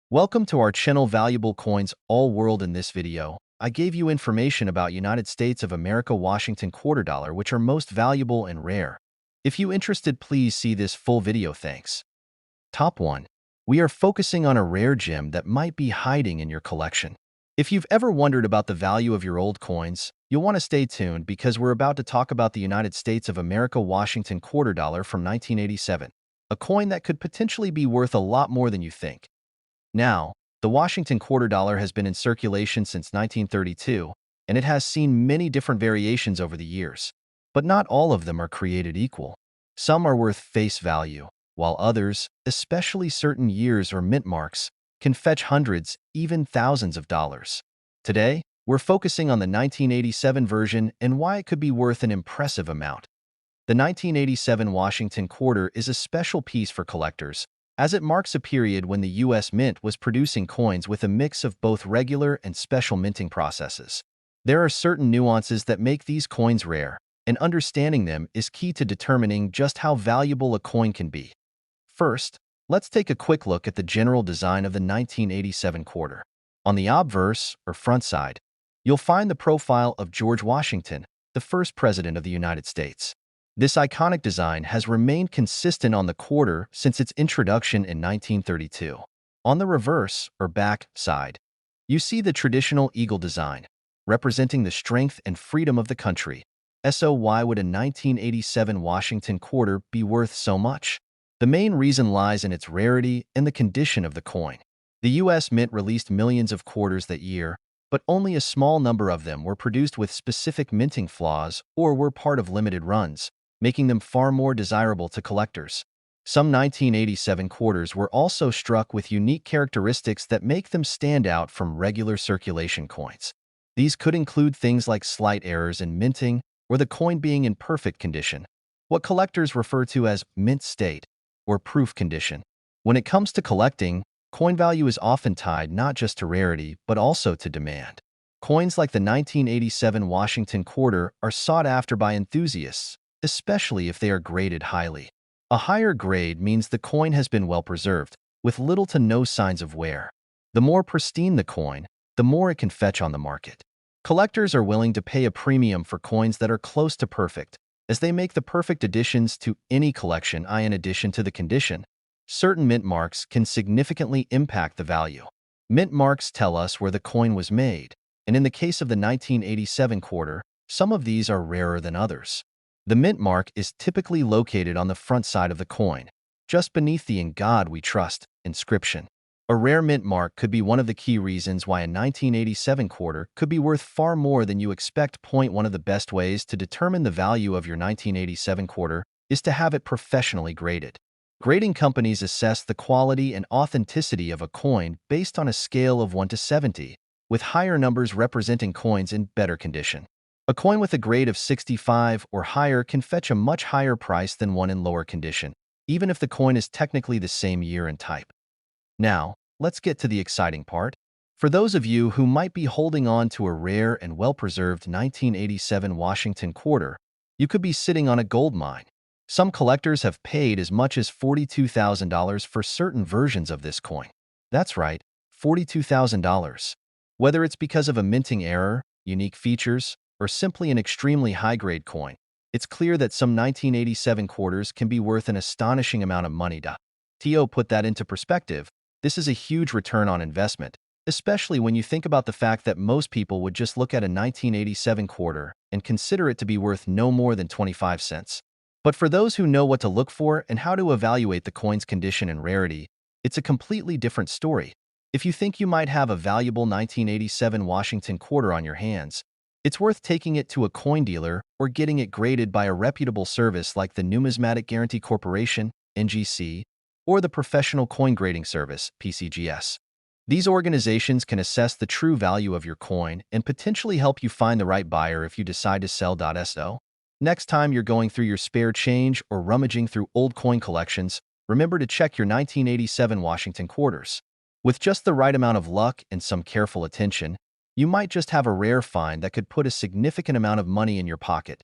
Welcome to our channel Valuable Coins All World. In this video, I gave you information about United States of America Washington quarter dollar, which are most valuable and rare. If you interested, please see this full video. Thanks. Top 1. We are focusing on a rare gem that might be hiding in your collection. If you've ever wondered about the value of your old coins, you'll want to stay tuned because we're about to talk about the United States of America Washington quarter dollar from 1987, a coin that could potentially be worth a lot more than you think. Now, the Washington quarter dollar has been in circulation since 1932, and it has seen many different variations over the years. But not all of them are created equal. Some are worth face value, while others, especially certain years or mint marks, can fetch hundreds, even thousands of dollars. Today, we're focusing on the 1987 version and why it could be worth an impressive amount. The 1987 Washington quarter is a special piece for collectors, as it marks a period when the U.S. Mint was producing coins with a mix of both regular and special minting processes. There are certain nuances that make these coins rare, and understanding them is key to determining just how valuable a coin can be. First, let's take a quick look at the general design of the 1987 quarter. On the obverse, or front side, you'll find the profile of George Washington, the first president of the United States. This iconic design has remained consistent on the quarter since its introduction in 1932. On the reverse, or back, side, you see the traditional eagle design, representing the strength and freedom of the country. So why would a 1987 Washington quarter be worth so much? The main reason lies in its rarity and the condition of the coin. The U.S. Mint released millions of quarters that year, but only a small number of them were produced with specific minting flaws or were part of limited runs, making them far more desirable to collectors. Some 1987 quarters were also struck with unique characteristics that make them stand out from regular circulation coins. These could include things like slight errors in minting or the coin being in perfect condition, what collectors refer to as mint state or proof condition. When it comes to collecting, coin value is often tied not just to rarity but also to demand. Coins like the 1987 Washington quarter are sought after by enthusiasts, especially if they are graded highly. A higher grade means the coin has been well preserved, with little to no signs of wear. The more pristine the coin, the more it can fetch on the market. Collectors are willing to pay a premium for coins that are close to perfect, as they make the perfect additions to any collection. In addition to the condition, certain mint marks can significantly impact the value. Mint marks tell us where the coin was made, and in the case of the 1987 quarter, some of these are rarer than others. The mint mark is typically located on the front side of the coin, just beneath the "In God We Trust" inscription. A rare mint mark could be one of the key reasons why a 1987 quarter could be worth far more than you expect. One of the best ways to determine the value of your 1987 quarter is to have it professionally graded. Grading companies assess the quality and authenticity of a coin based on a scale of 1 to 70, with higher numbers representing coins in better condition. A coin with a grade of 65 or higher can fetch a much higher price than one in lower condition, even if the coin is technically the same year and type. Now, let's get to the exciting part. For those of you who might be holding on to a rare and well-preserved 1987 Washington quarter, you could be sitting on a gold mine. Some collectors have paid as much as $42,000 for certain versions of this coin. That's right, $42,000. Whether it's because of a minting error, unique features, or simply an extremely high-grade coin, it's clear that some 1987 quarters can be worth an astonishing amount of money. To put that into perspective, this is a huge return on investment, especially when you think about the fact that most people would just look at a 1987 quarter and consider it to be worth no more than 25 cents. But for those who know what to look for and how to evaluate the coin's condition and rarity, it's a completely different story. If you think you might have a valuable 1987 Washington quarter on your hands, it's worth taking it to a coin dealer or getting it graded by a reputable service like the Numismatic Guarantee Corporation, NGC, or the Professional Coin Grading Service, PCGS. These organizations can assess the true value of your coin and potentially help you find the right buyer if you decide to sell. Next time you're going through your spare change or rummaging through old coin collections, remember to check your 1987 Washington quarters. With just the right amount of luck and some careful attention, you might just have a rare find that could put a significant amount of money in your pocket.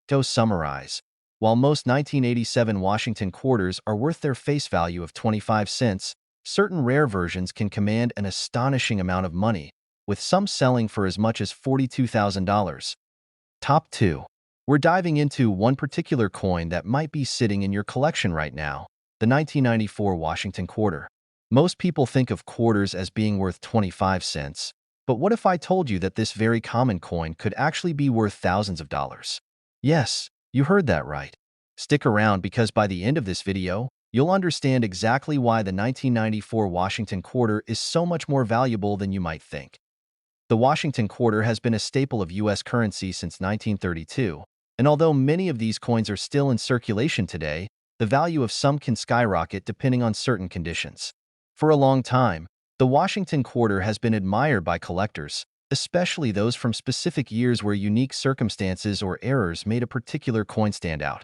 To summarize, while most 1987 Washington quarters are worth their face value of 25 cents, certain rare versions can command an astonishing amount of money, with some selling for as much as $42,000. Top 2. We're diving into one particular coin that might be sitting in your collection right now, the 1994 Washington quarter. Most people think of quarters as being worth 25 cents, but what if I told you that this very common coin could actually be worth thousands of dollars? Yes, you heard that right. Stick around because by the end of this video, you'll understand exactly why the 1994 Washington quarter is so much more valuable than you might think. The Washington quarter has been a staple of U.S. currency since 1932, and although many of these coins are still in circulation today, the value of some can skyrocket depending on certain conditions. For a long time, the Washington quarter has been admired by collectors, especially those from specific years where unique circumstances or errors made a particular coin stand out.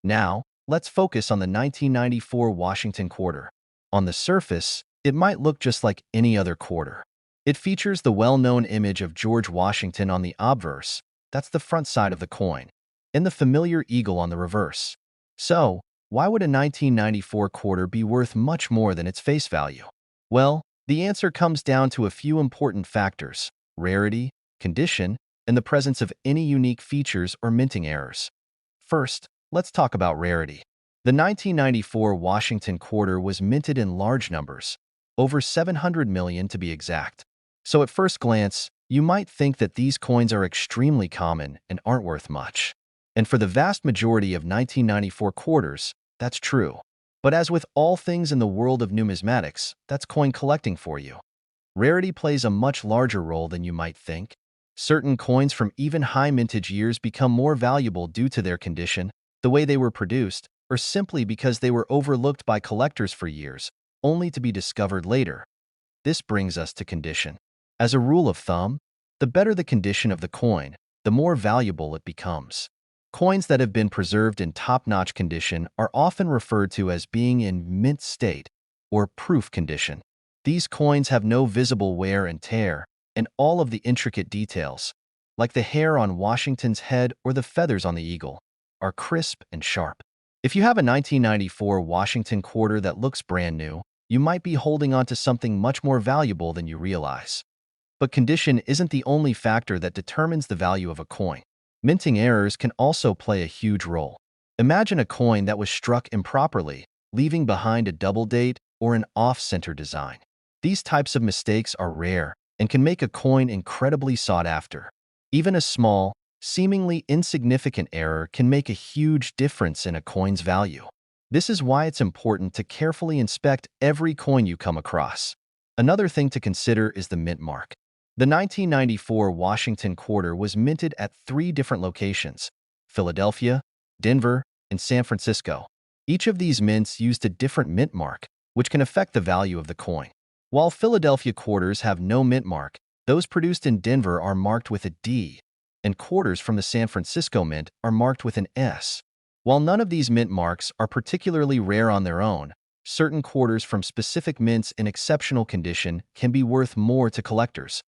Now, let's focus on the 1994 Washington quarter. On the surface, it might look just like any other quarter. It features the well-known image of George Washington on the obverse, that's the front side of the coin, and the familiar eagle on the reverse. So, why would a 1994 quarter be worth much more than its face value? Well, the answer comes down to a few important factors: rarity, condition, and the presence of any unique features or minting errors. First, let's talk about rarity. The 1994 Washington quarter was minted in large numbers, over 700 million to be exact. So at first glance, you might think that these coins are extremely common and aren't worth much. And for the vast majority of 1994 quarters, that's true. But as with all things in the world of numismatics, that's coin collecting for you. Rarity plays a much larger role than you might think. Certain coins from even high mintage years become more valuable due to their condition, the way they were produced, or simply because they were overlooked by collectors for years, only to be discovered later. This brings us to condition. As a rule of thumb, the better the condition of the coin, the more valuable it becomes. Coins that have been preserved in top-notch condition are often referred to as being in mint state or proof condition. These coins have no visible wear and tear, and all of the intricate details, like the hair on Washington's head or the feathers on the eagle, are crisp and sharp. If you have a 1994 Washington quarter that looks brand new, you might be holding on to something much more valuable than you realize. But condition isn't the only factor that determines the value of a coin. Minting errors can also play a huge role. Imagine a coin that was struck improperly, leaving behind a double date or an off-center design. These types of mistakes are rare and can make a coin incredibly sought after. Even a small, seemingly insignificant error can make a huge difference in a coin's value. This is why it's important to carefully inspect every coin you come across. Another thing to consider is the mint mark. The 1994 Washington quarter was minted at 3 different locations: Philadelphia, Denver, and San Francisco. Each of these mints used a different mint mark, which can affect the value of the coin. While Philadelphia quarters have no mint mark, those produced in Denver are marked with a D, and quarters from the San Francisco mint are marked with an S. While none of these mint marks are particularly rare on their own, certain quarters from specific mints in exceptional condition can be worth more to collectors.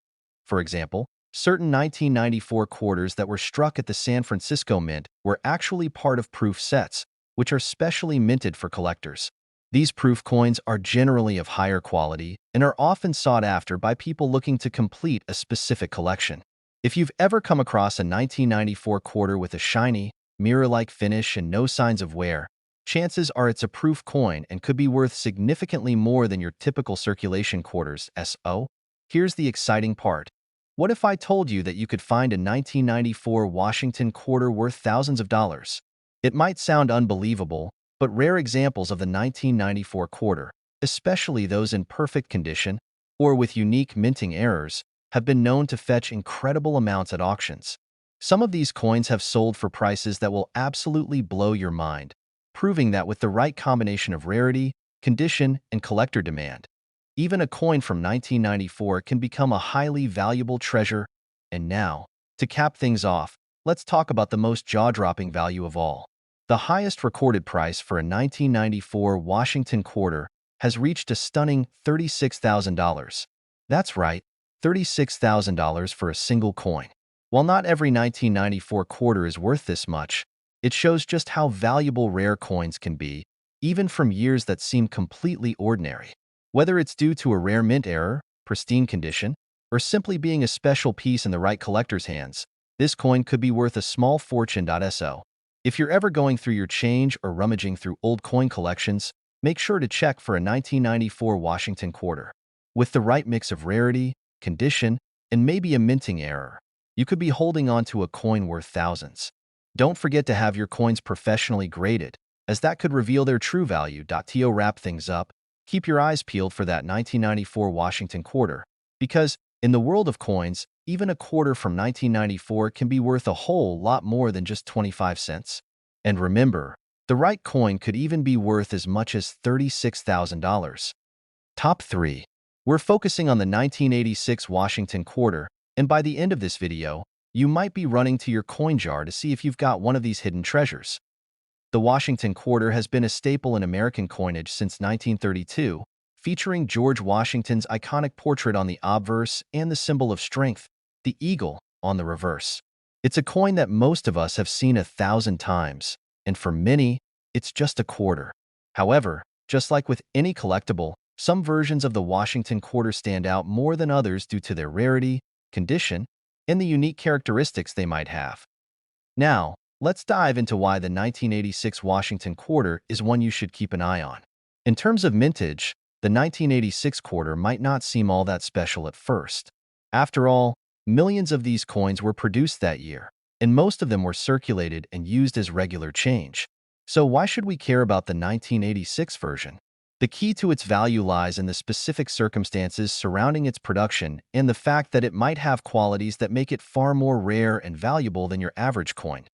For example, certain 1994 quarters that were struck at the San Francisco Mint were actually part of proof sets, which are specially minted for collectors. These proof coins are generally of higher quality and are often sought after by people looking to complete a specific collection. If you've ever come across a 1994 quarter with a shiny, mirror-like finish and no signs of wear, chances are it's a proof coin and could be worth significantly more than your typical circulation quarters. So, here's the exciting part. What if I told you that you could find a 1994 Washington quarter worth thousands of dollars? It might sound unbelievable, but rare examples of the 1994 quarter, especially those in perfect condition or with unique minting errors, have been known to fetch incredible amounts at auctions. Some of these coins have sold for prices that will absolutely blow your mind, proving that with the right combination of rarity, condition, and collector demand, even a coin from 1994 can become a highly valuable treasure. And now, to cap things off, let's talk about the most jaw-dropping value of all. The highest recorded price for a 1994 Washington quarter has reached a stunning $36,000. That's right, $36,000 for a single coin. While not every 1994 quarter is worth this much, it shows just how valuable rare coins can be, even from years that seem completely ordinary. Whether it's due to a rare mint error, pristine condition, or simply being a special piece in the right collector's hands, this coin could be worth a small fortune. So, if you're ever going through your change or rummaging through old coin collections, make sure to check for a 1994 Washington quarter. With the right mix of rarity, condition, and maybe a minting error, you could be holding on to a coin worth thousands. Don't forget to have your coins professionally graded, as that could reveal their true value. To wrap things up, keep your eyes peeled for that 1994 Washington quarter, because in the world of coins, even a quarter from 1994 can be worth a whole lot more than just 25 cents. And remember, the right coin could even be worth as much as $36,000. Top 3. We're focusing on the 1986 Washington quarter, and by the end of this video, you might be running to your coin jar to see if you've got one of these hidden treasures. The Washington quarter has been a staple in American coinage since 1932, featuring George Washington's iconic portrait on the obverse and the symbol of strength, the eagle, on the reverse. It's a coin that most of us have seen 1,000 times, and for many, it's just a quarter. However, just like with any collectible, some versions of the Washington quarter stand out more than others due to their rarity, condition, and the unique characteristics they might have. Now, let's dive into why the 1986 Washington quarter is one you should keep an eye on. In terms of mintage, the 1986 quarter might not seem all that special at first. After all, millions of these coins were produced that year, and most of them were circulated and used as regular change. So why should we care about the 1986 version? The key to its value lies in the specific circumstances surrounding its production and the fact that it might have qualities that make it far more rare and valuable than your average coin.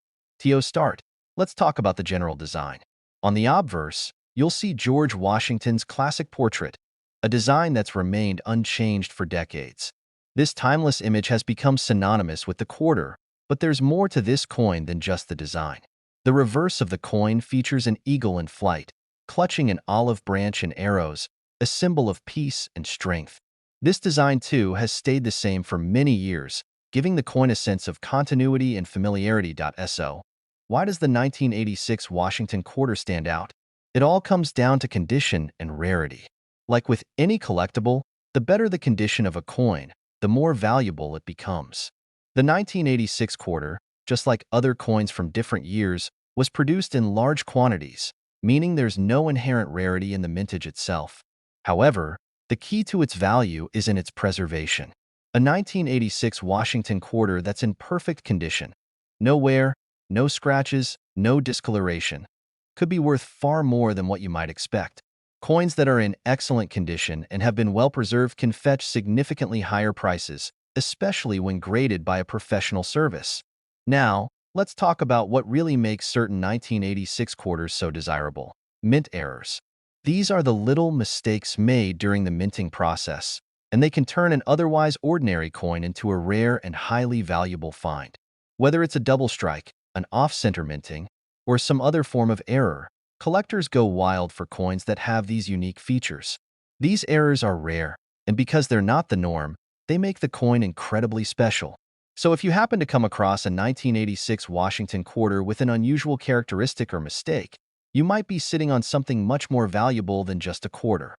To start, let's talk about the general design. On the obverse, you'll see George Washington's classic portrait, a design that's remained unchanged for decades. This timeless image has become synonymous with the quarter, but there's more to this coin than just the design. The reverse of the coin features an eagle in flight, clutching an olive branch and arrows, a symbol of peace and strength. This design, too, has stayed the same for many years, giving the coin a sense of continuity and familiarity. So, why does the 1986 Washington quarter stand out? It all comes down to condition and rarity. Like with any collectible, the better the condition of a coin, the more valuable it becomes. The 1986 quarter, just like other coins from different years, was produced in large quantities, meaning there's no inherent rarity in the mintage itself. However, the key to its value is in its preservation. A 1986 Washington quarter that's in perfect condition, no wear, no scratches, no discoloration, could be worth far more than what you might expect. Coins that are in excellent condition and have been well preserved can fetch significantly higher prices, especially when graded by a professional service. Now, let's talk about what really makes certain 1986 quarters so desirable. Mint errors. These are the little mistakes made during the minting process, and they can turn an otherwise ordinary coin into a rare and highly valuable find. Whether it's a double strike, an off-center minting, or some other form of error, collectors go wild for coins that have these unique features. These errors are rare, and because they're not the norm, they make the coin incredibly special. So if you happen to come across a 1986 Washington quarter with an unusual characteristic or mistake, you might be sitting on something much more valuable than just a quarter.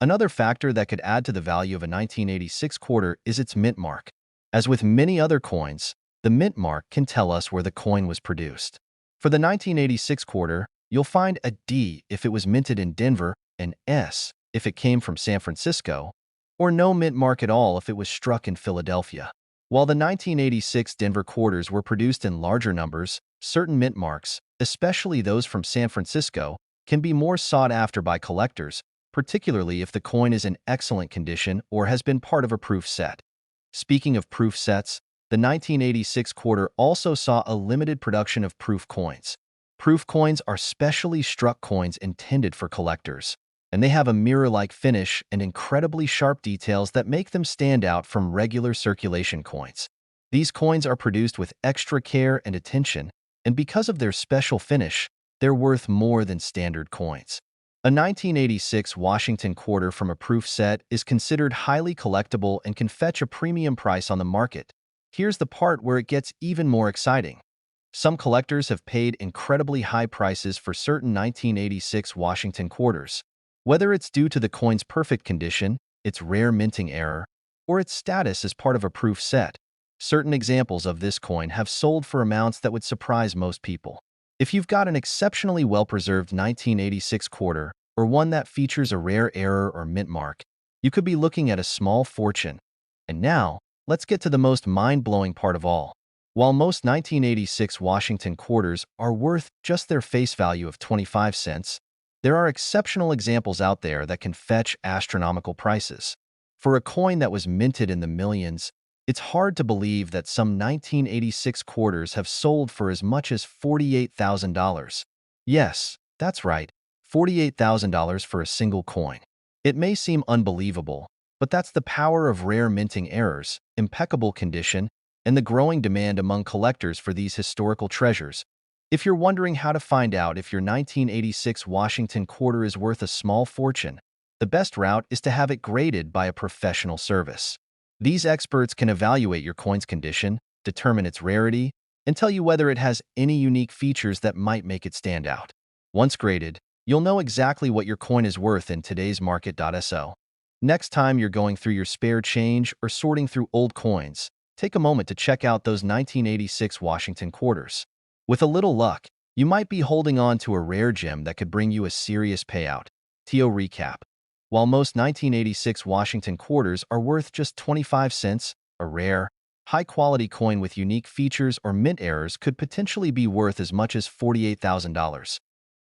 Another factor that could add to the value of a 1986 quarter is its mint mark. As with many other coins, the mint mark can tell us where the coin was produced. For the 1986 quarter, you'll find a D if it was minted in Denver, an S if it came from San Francisco, or no mint mark at all if it was struck in Philadelphia. While the 1986 Denver quarters were produced in larger numbers, certain mint marks, especially those from San Francisco, can be more sought after by collectors, particularly if the coin is in excellent condition or has been part of a proof set. Speaking of proof sets, the 1986 quarter also saw a limited production of proof coins. Proof coins are specially struck coins intended for collectors, and they have a mirror-like finish and incredibly sharp details that make them stand out from regular circulation coins. These coins are produced with extra care and attention, and because of their special finish, they're worth more than standard coins. A 1986 Washington quarter from a proof set is considered highly collectible and can fetch a premium price on the market. Here's the part where it gets even more exciting. Some collectors have paid incredibly high prices for certain 1986 Washington quarters. Whether it's due to the coin's perfect condition, its rare minting error, or its status as part of a proof set, certain examples of this coin have sold for amounts that would surprise most people. If you've got an exceptionally well-preserved 1986 quarter, or one that features a rare error or mint mark, you could be looking at a small fortune. And now, let's get to the most mind-blowing part of all. While most 1986 Washington quarters are worth just their face value of 25 cents, there are exceptional examples out there that can fetch astronomical prices. For a coin that was minted in the millions, it's hard to believe that some 1986 quarters have sold for as much as $48,000. Yes, that's right, $48,000 for a single coin. It may seem unbelievable, but that's the power of rare minting errors, impeccable condition, and the growing demand among collectors for these historical treasures. If you're wondering how to find out if your 1986 Washington quarter is worth a small fortune, the best route is to have it graded by a professional service. These experts can evaluate your coin's condition, determine its rarity, and tell you whether it has any unique features that might make it stand out. Once graded, you'll know exactly what your coin is worth in today's market.so. Next time you're going through your spare change or sorting through old coins, take a moment to check out those 1986 Washington quarters. With a little luck, you might be holding on to a rare gem that could bring you a serious payout. TO recap. While most 1986 Washington quarters are worth just 25 cents, a rare, high-quality coin with unique features or mint errors could potentially be worth as much as $48,000.